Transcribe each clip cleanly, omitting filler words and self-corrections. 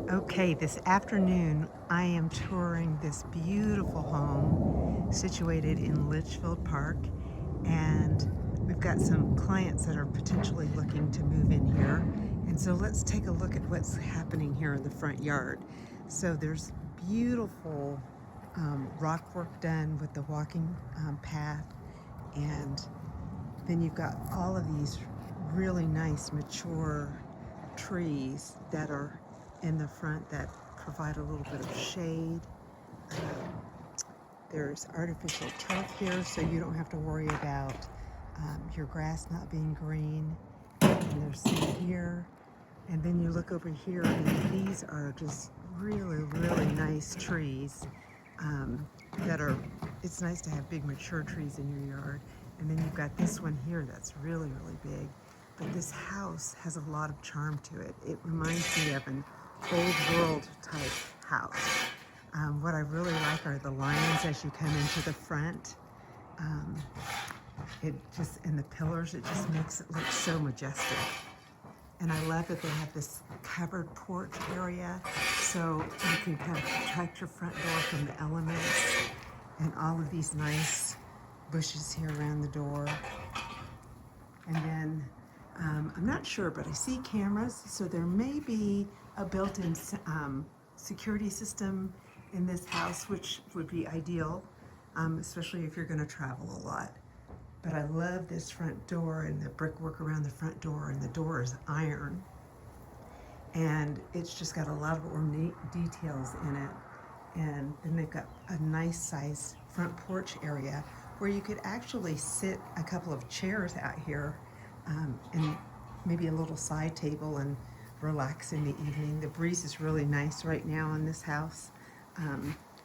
Okay, this afternoon I am touring this beautiful home situated in Litchfield Park, and we've got some clients that are potentially looking to move in here. And so let's take a look at what's happening here in the front yard. So there's beautiful rock work done with the walking path, and then you've got all of these really nice mature trees that are in the front that provide a little bit of shade. There's artificial turf here, so you don't have to worry about your grass not being green. And there's some here. And then you look over here, and these are just really, really nice trees that are, it's nice to have big mature trees in your yard. And then you've got this one here that's really, really big. But this house has a lot of charm to it. It reminds me of an old world type house. What I really like are the lions as you come into the front. And the pillars, it just makes it look so majestic. And I love that they have this covered porch area, so you can kind of protect your front door from the elements, and all of these nice bushes here around the door. And then I'm not sure, but I see cameras, so there may be a built-in security system in this house, which would be ideal, especially if you're going to travel a lot. But I love this front door and the brickwork around the front door, and the door is iron. And it's just got a lot of ornate details in it. And then they've got a nice sized front porch area where you could actually sit a couple of chairs out here and maybe a little side table and relax in the evening. The breeze is really nice right now in this house.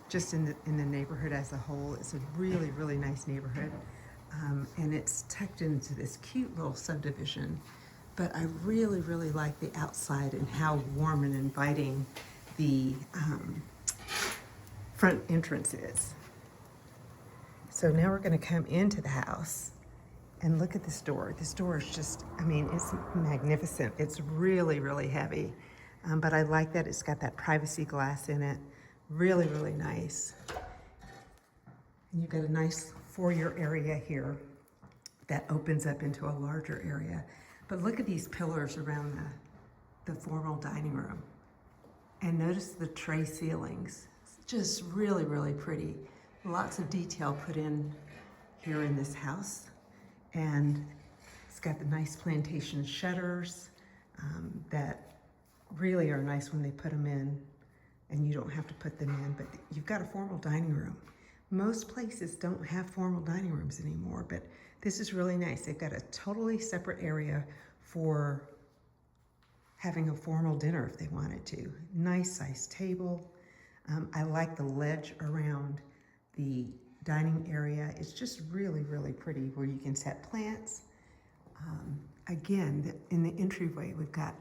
Just in the neighborhood as a whole. It's a really, really nice neighborhood. And it's tucked into this cute little subdivision. But I really, really like the outside and how warm and inviting the front entrance is. So now we're going to come into the house and look at this door. This door is just, I mean, it's magnificent. It's really, really heavy. But I like that it's got that privacy glass in it. Really, really nice. And you've got a nice foyer area here that opens up into a larger area. But look at these pillars around the formal dining room. And notice the tray ceilings. It's just really, really pretty. Lots of detail put in here in this house. And it's got the nice plantation shutters that really are nice when they put them in, and you don't have to put them in, but you've got a formal dining room. Most places don't have formal dining rooms anymore, but this is really nice. They've got a totally separate area for having a formal dinner if they wanted to. Nice sized table. I like the ledge around the dining area. It's just really, really pretty where you can set plants. Again, in the entryway, we've got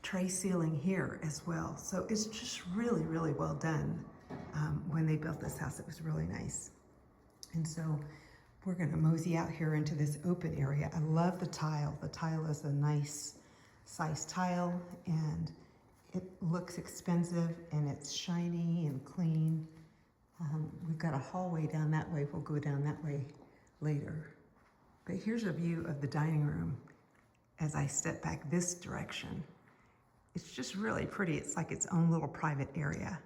tray ceiling here as well. So it's just really, really well done. When they built this house, it was really nice. And so we're gonna mosey out here into this open area. I love the tile. The tile is a nice size tile, and it looks expensive, and it's shiny and clean. We've got a hallway down that way. We'll go down that way later. But here's a view of the dining room as I step back this direction. It's just really pretty. It's like its own little private area.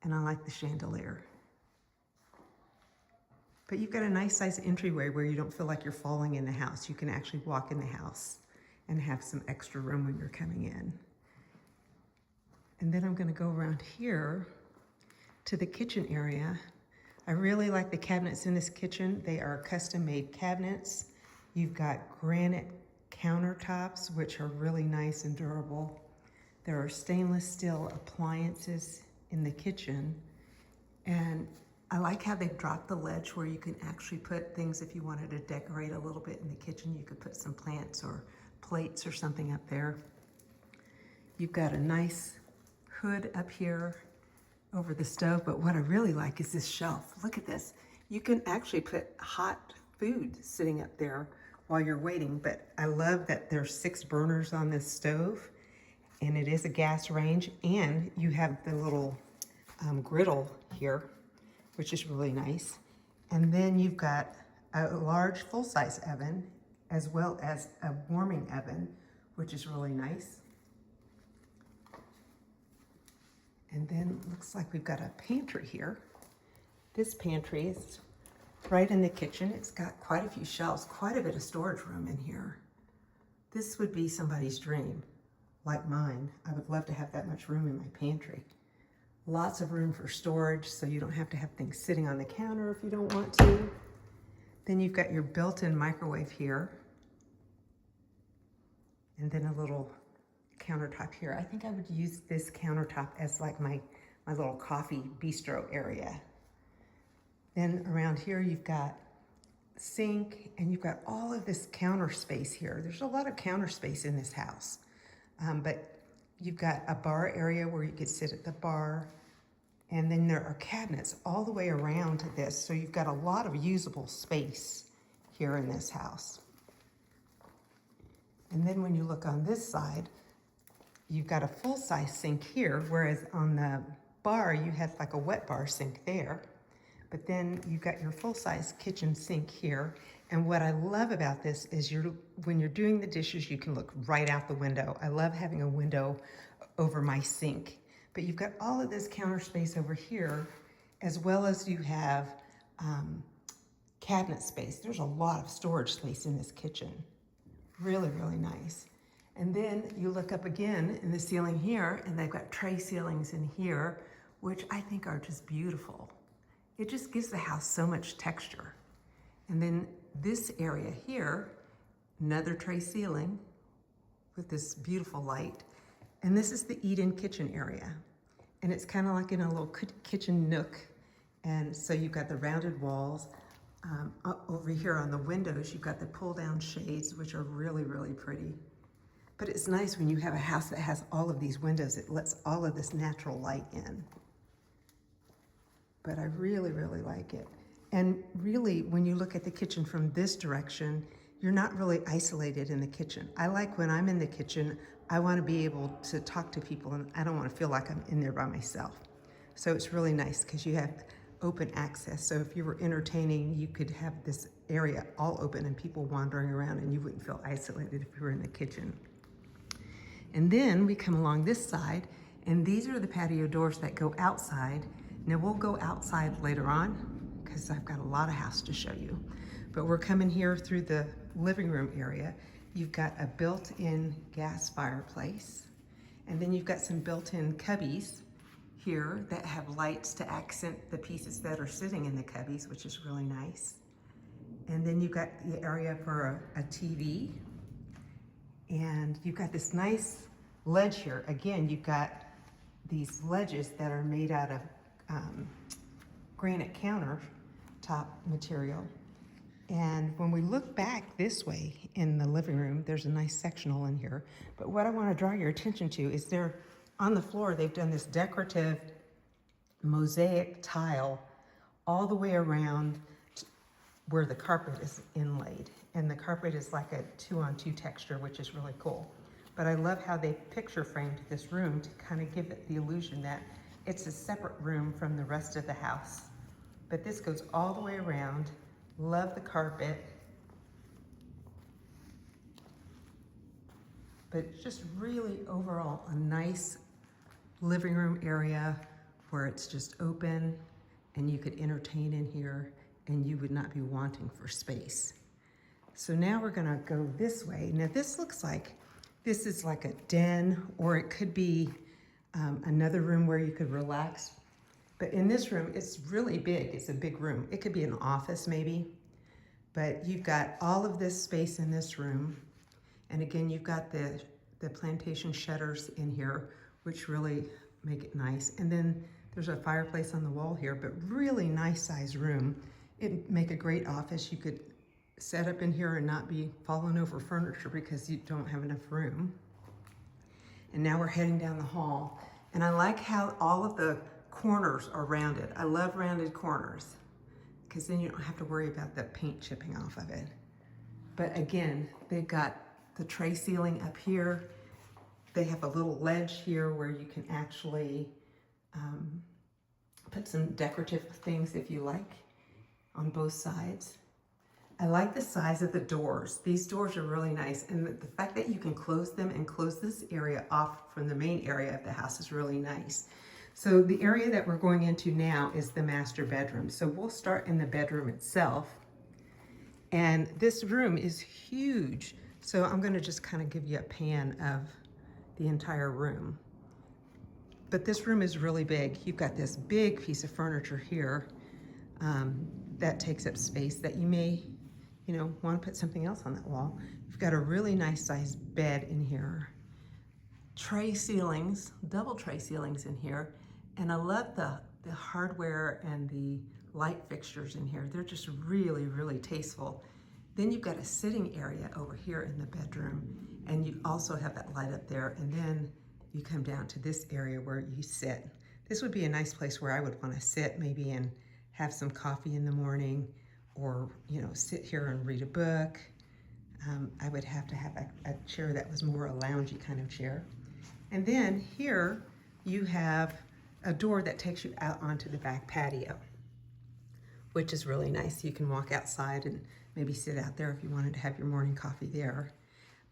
And I like the chandelier. But you've got a nice size entryway where you don't feel like you're falling in the house. You can actually walk in the house and have some extra room when you're coming in. And then I'm gonna go around here to the kitchen area. I really like the cabinets in this kitchen. They are custom-made cabinets. You've got granite countertops, which are really nice and durable. There are stainless steel appliances in the kitchen. And I like how they've dropped the ledge where you can actually put things. If you wanted to decorate a little bit in the kitchen, you could put some plants or plates or something up there. You've got a nice hood up here over the stove, but what I really like is this shelf. Look at this. You can actually put hot food sitting up there while you're waiting, but I love that there's 6 burners on this stove, and it is a gas range, and you have the little griddle here, which is really nice. And then you've got a large full-size oven as well as a warming oven, which is really nice. And then looks like we've got a pantry here. This pantry is right in the kitchen. It's got quite a few shelves, quite a bit of storage room in here. This would be somebody's dream, like mine. I would love to have that much room in my pantry. Lots of room for storage, so you don't have to have things sitting on the counter if you don't want to. Then you've got your built-in microwave here. And then a little countertop here. I think I would use this countertop as like my little coffee bistro area. Then around here you've got sink, and you've got all of this counter space here. There's a lot of counter space in this house, but you've got a bar area where you could sit at the bar, and then there are cabinets all the way around this, so you've got a lot of usable space here in this house. And then when you look on this side, you've got a full-size sink here, whereas on the bar you had like a wet bar sink there. But then you've got your full-size kitchen sink here. And what I love about this is when you're doing the dishes, you can look right out the window. I love having a window over my sink. But you've got all of this counter space over here, as well as you have cabinet space. There's a lot of storage space in this kitchen. Really, really nice. And then you look up again in the ceiling here, and they've got tray ceilings in here, which I think are just beautiful. It just gives the house so much texture. And then this area here, another tray ceiling with this beautiful light. And this is the eat-in kitchen area. And it's kind of like in a little kitchen nook. And so you've got the rounded walls. Over here on the windows, you've got the pull-down shades, which are really, really pretty. But it's nice when you have a house that has all of these windows. It lets all of this natural light in. But I really, really like it. And really, when you look at the kitchen from this direction, you're not really isolated in the kitchen. I like when I'm in the kitchen, I want to be able to talk to people, and I don't want to feel like I'm in there by myself. So it's really nice because you have open access. So if you were entertaining, you could have this area all open and people wandering around, and you wouldn't feel isolated if you were in the kitchen. And then we come along this side, and these are the patio doors that go outside. Now we'll go outside later on because I've got a lot of house to show you. But we're coming here through the living room area. You've got a built-in gas fireplace, and then you've got some built-in cubbies here that have lights to accent the pieces that are sitting in the cubbies, which is really nice. And then you've got the area for a TV, and you've got this nice ledge here. Again, you've got these ledges that are made out of granite countertop material. And when we look back this way in the living room, there's a nice sectional in here. But what I want to draw your attention to is on the floor, they've done this decorative mosaic tile all the way around where the carpet is inlaid. And the carpet is like a 2-on-2 texture, which is really cool. But I love how they picture framed this room to kind of give it the illusion that it's a separate room from the rest of the house. But this goes all the way around. Love the carpet. But it's just really overall a nice living room area where it's just open and you could entertain in here and you would not be wanting for space. So now we're gonna go this way. Now this looks like, this is like a den, or it could be another room where you could relax. But in this room, it's really big. It's a big room. It could be an office maybe, but you've got all of this space in this room. And again, you've got the plantation shutters in here, which really make it nice. And then there's a fireplace on the wall here, but really nice size room. It'd make a great office. You could set up in here and not be falling over furniture because you don't have enough room. And now we're heading down the hall. And I like how all of the corners are rounded. I love rounded corners because then you don't have to worry about the paint chipping off of it. But again, they've got the tray ceiling up here. they have a little ledge here where you can actually put some decorative things if you like on both sides. I like the size of the doors. These doors are really nice, and the fact that you can close them and close this area off from the main area of the house is really nice. So the area that we're going into now is the master bedroom. So we'll start in the bedroom itself. And this room is huge. So I'm gonna just kind of give you a pan of the entire room. But this room is really big. You've got this big piece of furniture here that takes up space that you may, want to put something else on that wall. You've got a really nice sized bed in here. Tray ceilings, double tray ceilings in here. And I love the hardware and the light fixtures in here. They're just really, really tasteful. Then you've got a sitting area over here in the bedroom, and you also have that light up there. And then you come down to this area where you sit. This would be a nice place where I would want to sit maybe and have some coffee in the morning, or sit here and read a book. I would have to have a chair that was more a loungy kind of chair. And then here you have a door that takes you out onto the back patio, which is really nice. You can walk outside and maybe sit out there if you wanted to have your morning coffee there.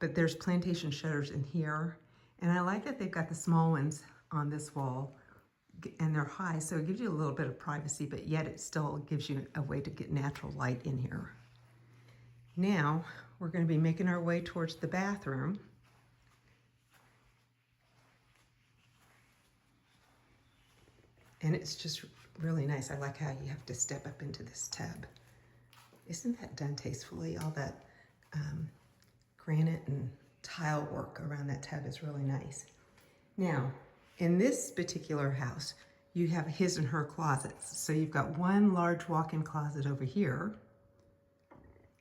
But there's plantation shutters in here, and I like that they've got the small ones on this wall, and they're high, so it gives you a little bit of privacy, but yet it still gives you a way to get natural light in here. Now, we're going to be making our way towards the bathroom. And it's just really nice. I like how you have to step up into this tub. Isn't that done tastefully? All that granite and tile work around that tub is really nice. Now, in this particular house, you have his and her closets. So you've got one large walk-in closet over here,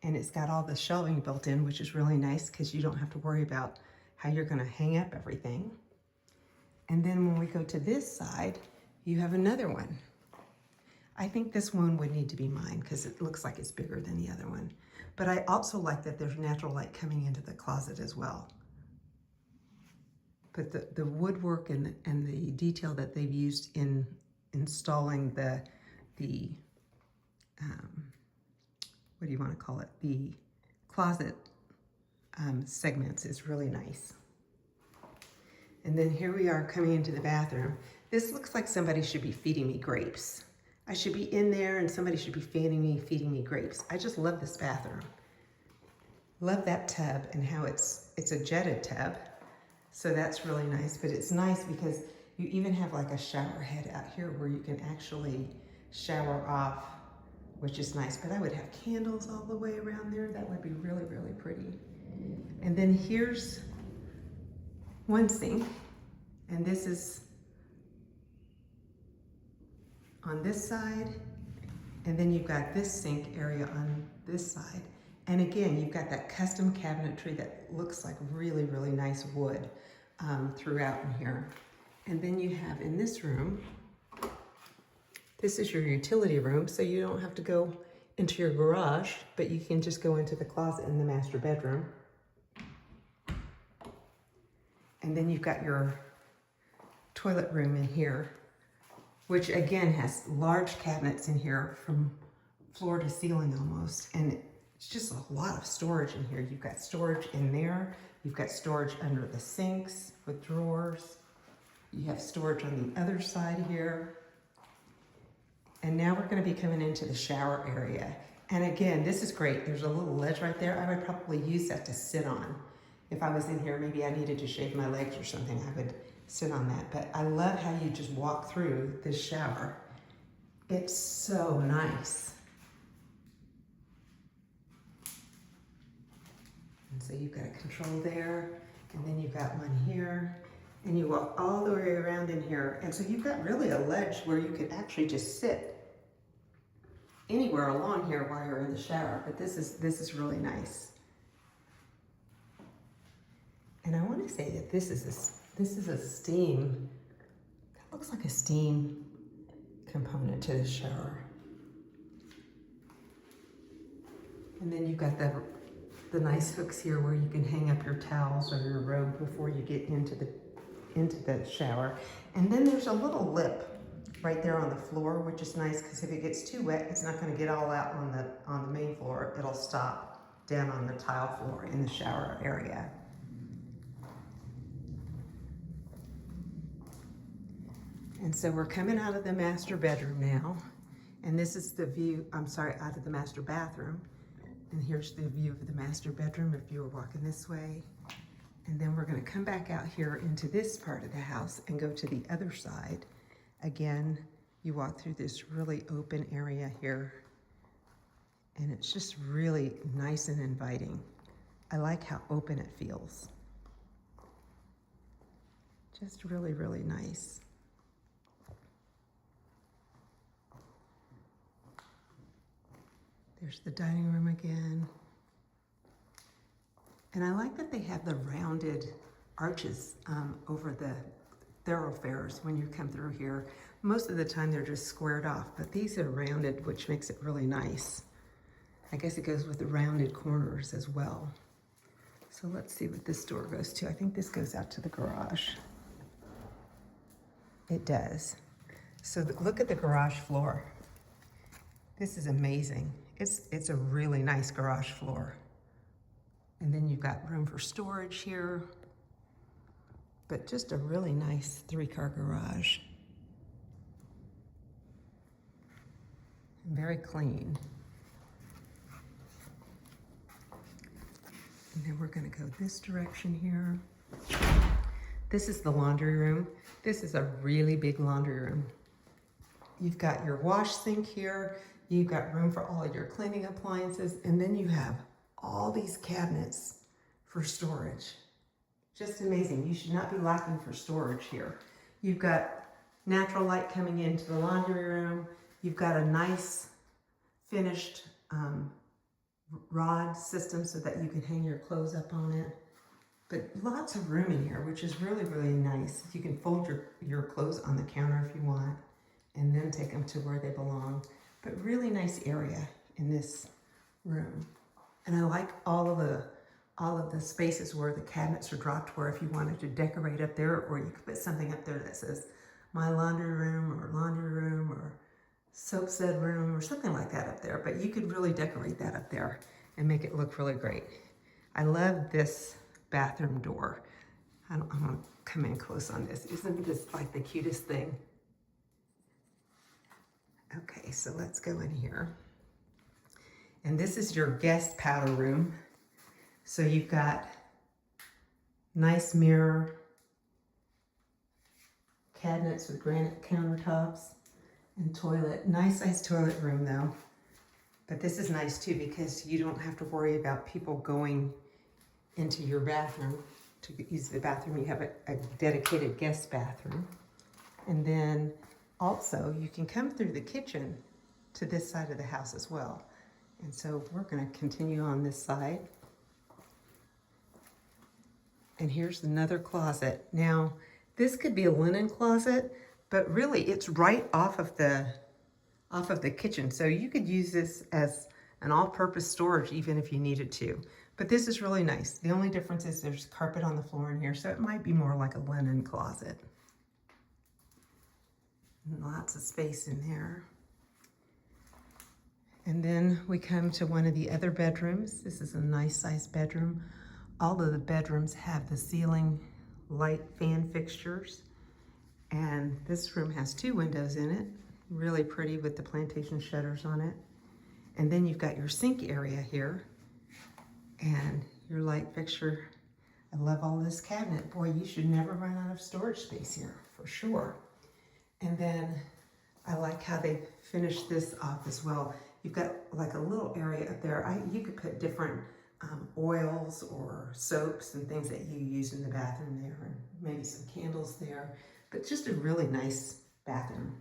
and it's got all the shelving built in, which is really nice because you don't have to worry about how you're going to hang up everything. And then when we go to this side, you have another one. I think this one would need to be mine because it looks like it's bigger than the other one. But I also like that there's natural light coming into the closet as well. But the woodwork and the detail that they've used in installing the what do you want to call it? The closet segments is really nice. And then here we are coming into the bathroom. This looks like somebody should be feeding me grapes. I should be in there and somebody should be feeding me grapes. I just love this bathroom. Love that tub and how it's a jetted tub. So that's really nice, but it's nice because you even have like a shower head out here where you can actually shower off, which is nice. But I would have candles all the way around there. That would be really, really pretty. And then here's one sink, and this is on this side, and then you've got this sink area on this side. And again, you've got that custom cabinetry that looks like really, really nice wood throughout in here. And then you have in this room, this is your utility room, so you don't have to go into your garage, but you can just go into the closet in the master bedroom. And then you've got your toilet room in here, which again has large cabinets in here from floor to ceiling almost. And it's just a lot of storage in here. You've got storage in there. You've got storage under the sinks with drawers. You have storage on the other side here. And now we're going to be coming into the shower area. And again, this is great. There's a little ledge right there. I would probably use that to sit on. If I was in here, maybe I needed to shave my legs or something, I would sit on that. But I love how you just walk through this shower. It's so nice. And so you've got a control there, and then you've got one here, and you walk all the way around in here. And so you've got really a ledge where you could actually just sit anywhere along here while you're in the shower. But this is really nice. And I want to say that this is a steam. That looks like a steam component to the shower. And then you've got the the nice hooks here where you can hang up your towels or your robe before you get into the shower. And then there's a little lip right there on the floor, which is nice because if it gets too wet, it's not going to get all out on the main floor. It'll stop down on the tile floor in the shower area. And so we're coming out of the master bedroom now. And this is the view, out of the master bathroom. And here's the view of the master bedroom if you were walking this way. And then we're gonna come back out here into this part of the house and go to the other side. Again, you walk through this really open area here. And it's just really nice and inviting. I like how open it feels. Just really, really nice. There's the dining room again. And I like that they have the rounded arches over the thoroughfares when you come through here. Most of the time they're just squared off, but these are rounded, which makes it really nice. I guess it goes with the rounded corners as well. So let's see what this door goes to. I think this goes out to the garage. It does. So look at the garage floor. This is amazing. It's a really nice garage floor. And then you've got room for storage here, but just a really nice 3-car garage. Very clean. And then we're gonna go this direction here. This is the laundry room. This is a really big laundry room. You've got your wash sink here. You've got room for all of your cleaning appliances, and then you have all these cabinets for storage. Just amazing. You should not be lacking for storage here. You've got natural light coming into the laundry room. You've got a nice finished rod system so that you can hang your clothes up on it. But lots of room in here, which is really, really nice. You can fold your clothes on the counter if you want, and then take them to where they belong. But really nice area in this room. And I like all of the spaces where the cabinets are dropped, where if you wanted to decorate up there, or you could put something up there that says my laundry room or soap set room or something like that up there. But you could really decorate that up there and make it look really great. I love this bathroom door. I'm gonna come in close on this. Isn't this like the cutest thing? Okay, so let's go in here. And this is your guest powder room. So you've got nice mirror, cabinets with granite countertops, and toilet. Nice size toilet room though. But this is nice too because you don't have to worry about people going into your bathroom to use the bathroom. You have a dedicated guest bathroom. And then also you can come through the kitchen to this side of the house as well. And so we're gonna continue on this side. And here's another closet. Now, this could be a linen closet, but really it's right off of the kitchen. So you could use this as an all-purpose storage even if you needed to. But this is really nice. The only difference is there's carpet on the floor in here, so it might be more like a linen closet. And lots of space in there. And then we come to one of the other bedrooms. This is a nice sized bedroom. All of the bedrooms have the ceiling light fan fixtures. And this room has 2 windows in it. Really pretty with the plantation shutters on it. And then you've got your sink area here and your light fixture. I love all this cabinet. Boy, you should never run out of storage space here, for sure. And then I like how they finished this off as well. You've got like a little area up there. You could put different oils or soaps and things that you use in the bathroom there, and maybe some candles there, but just a really nice bathroom.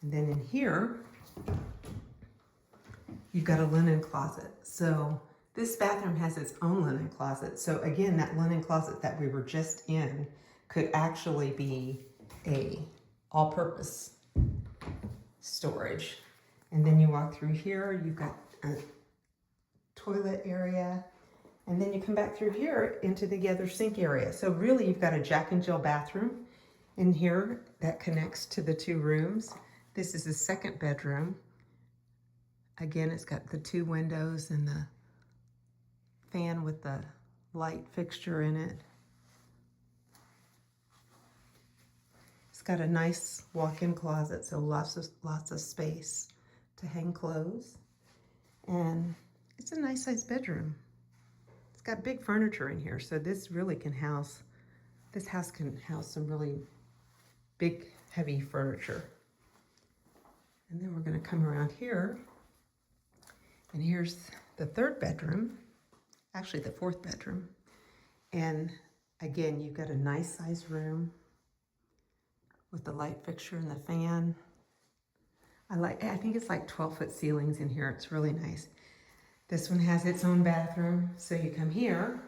And then in here, you've got a linen closet. So this bathroom has its own linen closet. So again, that linen closet that we were just in could actually be a all-purpose storage. And then you walk through here, you've got a toilet area, And then you come back through here into the other sink area. So really you've got a Jack and Jill bathroom in here that connects to the two rooms. This is the second bedroom. Again, it's got the two windows and the fan with the light fixture in it. It's got a nice walk-in closet, so lots of space to hang clothes. And it's a nice sized bedroom. It's got big furniture in here, so this really can house, this house can house some really big, heavy furniture. And then we're gonna come around here, and here's the third bedroom, actually the fourth bedroom. And again, you've got a nice sized room with the light fixture and the fan. I think it's like 12-foot ceilings in here. It's really nice. This one has its own bathroom. So you come here,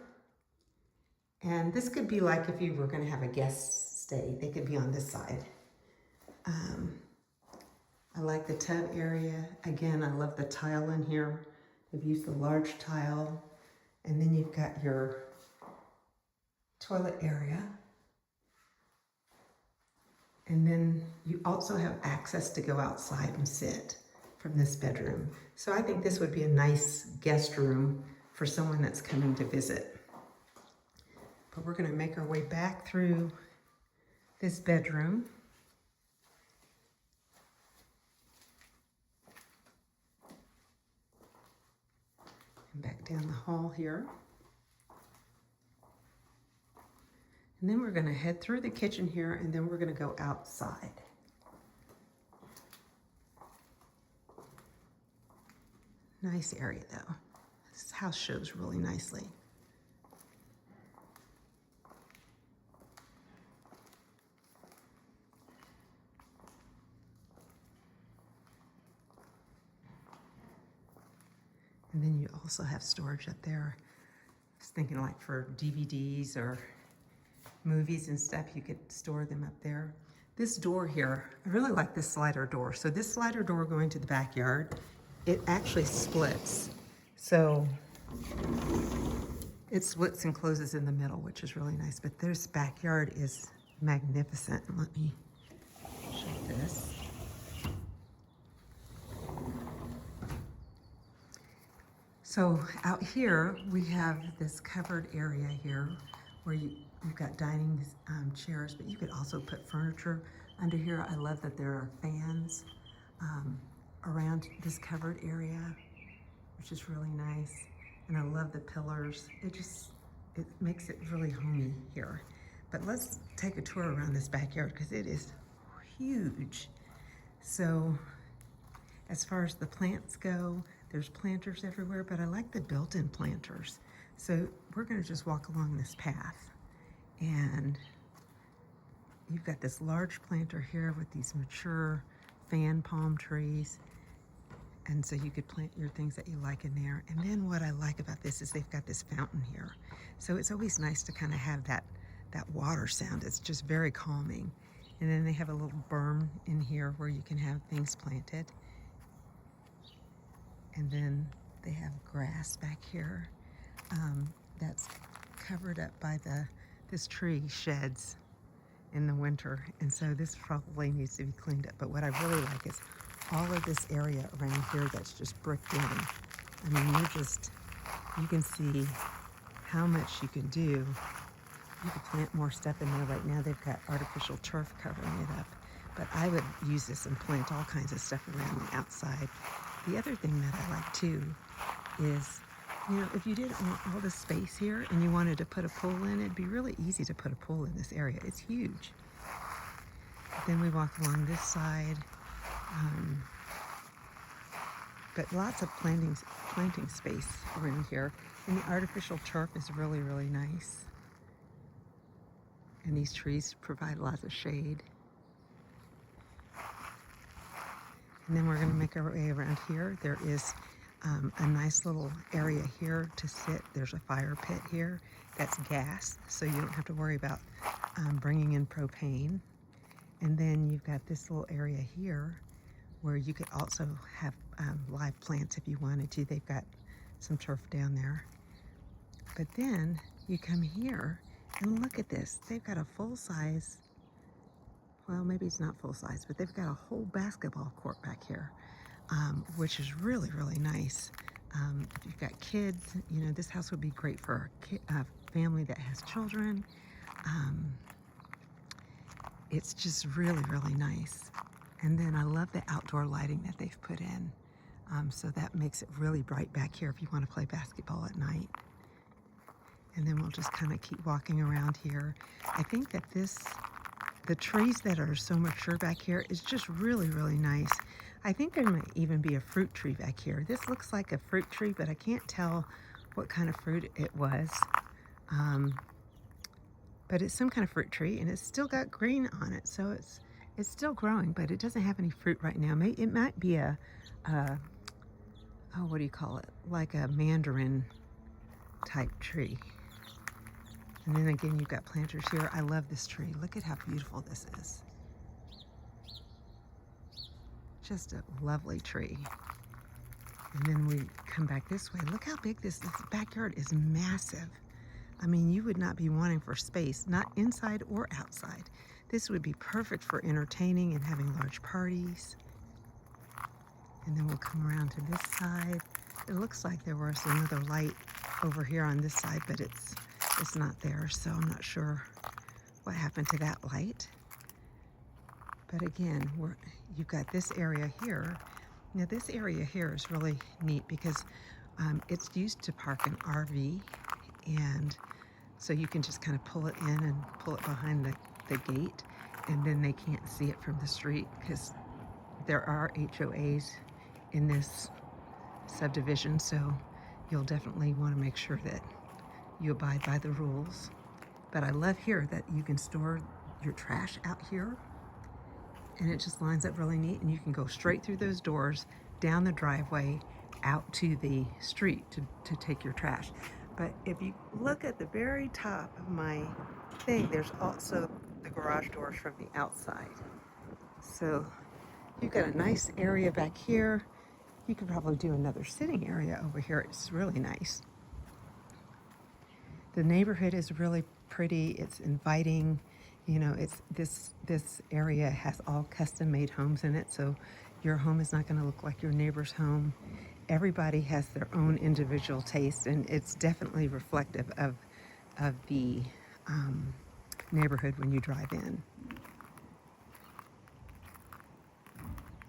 and this could be like if you were gonna have a guest stay, they could be on this side. I like the tub area. Again, I love the tile in here. I've used the large tile. And then you've got your toilet area. And then you also have access to go outside and sit from this bedroom. So I think this would be a nice guest room for someone that's coming to visit. But we're gonna make our way back through this bedroom. And back down the hall here. And then we're gonna head through the kitchen here, and then we're gonna go outside. Nice area though. This house shows really nicely. And then you also have storage up there. I was thinking like for DVDs or movies and stuff, you could store them up there. This door here, I really like this slider door. So this slider door going to the backyard, it actually splits. So it splits and closes in the middle, which is really nice. But this backyard is magnificent. Let me show this. So out here, we have this covered area here where you've got dining chairs, but you could also put furniture under here. I love that there are fans around this covered area, which is really nice. And I love the pillars. It makes it really homey here. But let's take a tour around this backyard because it is huge. So as far as the plants go, there's planters everywhere, but I like the built-in planters. So we're gonna just walk along this path, and you've got this large planter here with these mature fan palm trees. And so you could plant your things that you like in there. And then what I like about this is they've got this fountain here. So it's always nice to kind of have that water sound. It's just very calming. And then they have a little berm in here where you can have things planted. And then they have grass back here that's covered up by this tree sheds in the winter. And so this probably needs to be cleaned up. But what I really like is all of this area around here that's just bricked in. I mean, you can see how much you can do. You could plant more stuff in there. Right now they've got artificial turf covering it up. But I would use this and plant all kinds of stuff around the outside. The other thing that I like too is, you know, if you didn't want all this space here and you wanted to put a pool in, it'd be really easy to put a pool in this area. It's huge. Then we walk along this side. But lots of planting space around here. And the artificial turf is really, really nice. And these trees provide lots of shade. And then we're going to make our way around here. There is a nice little area here to sit. There's a fire pit here that's gas, so you don't have to worry about bringing in propane. And then you've got this little area here where you could also have live plants if you wanted to. They've got some turf down there. But then you come here and look at this. They've got a full-size, well, maybe it's not full-size, but they've got a whole basketball court back here, which is really, really nice. If you've got kids, you know, this house would be great for a family that has children. It's just really, really nice. And then I love the outdoor lighting that they've put in. So that makes it really bright back here if you want to play basketball at night. And then we'll just kind of keep walking around here. I think that the trees that are so mature back here is just really, really nice. I think there might even be a fruit tree back here. This looks like a fruit tree, but I can't tell what kind of fruit it was. But it's some kind of fruit tree, and it's still got green on it, so it's still growing, but it doesn't have any fruit right now. Maybe it might be a oh, what do you call it? Like a mandarin type tree. And then again, you've got planters here. I love this tree. Look at how beautiful this is. Just a lovely tree. And then we come back this way. Look how big this backyard is. Massive. I mean, you would not be wanting for space, not inside or outside. This would be perfect for entertaining and having large parties. And then we'll come around to this side. It looks like there was another light over here on this side, but it's not there, so I'm not sure what happened to that light. But again, you've got this area here. Now this area here is really neat because it's used to park an RV, and so you can just kind of pull it in and pull it behind the gate, and then they can't see it from the street because there are HOAs in this subdivision, so you'll definitely want to make sure that you abide by the rules. But I love here that you can store your trash out here, and it just lines up really neat, and you can go straight through those doors, down the driveway, out to the street to take your trash. But if you look at the very top of my thing, there's also the garage doors from the outside. So you've got a nice area back here. You could probably do another sitting area over here. It's really nice. The neighborhood is really pretty. It's inviting. You know, it's this area has all custom-made homes in it, so your home is not going to look like your neighbor's home. Everybody has their own individual taste, and it's definitely reflective of the neighborhood when you drive in.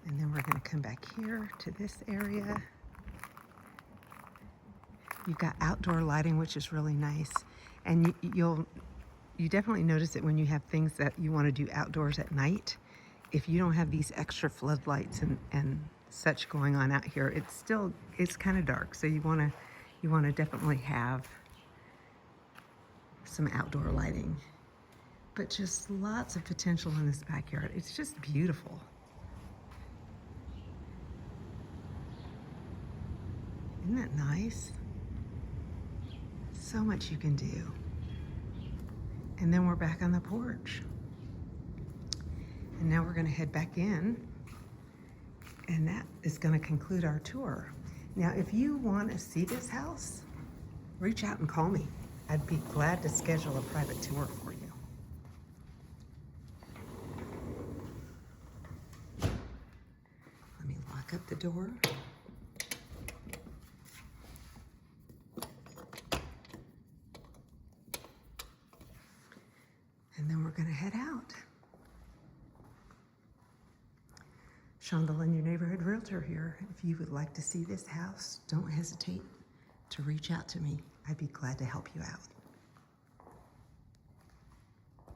And then we're going to come back here to this area. You've got outdoor lighting, which is really nice, and you definitely notice it when you have things that you want to do outdoors at night. If you don't have these extra floodlights and such going on out here, it's kind of dark. So you want to definitely have some outdoor lighting. But just lots of potential in this backyard. It's just beautiful. Isn't that nice? So much you can do. And then we're back on the porch. And now we're going to head back in, and that is going to conclude our tour. Now, if you want to see this house, reach out and call me. I'd be glad to schedule a private tour for you. Let me lock up the door. And then we're going to head out. Shandelin, your neighborhood realtor here. If you would like to see this house, don't hesitate to reach out to me. I'd be glad to help you out.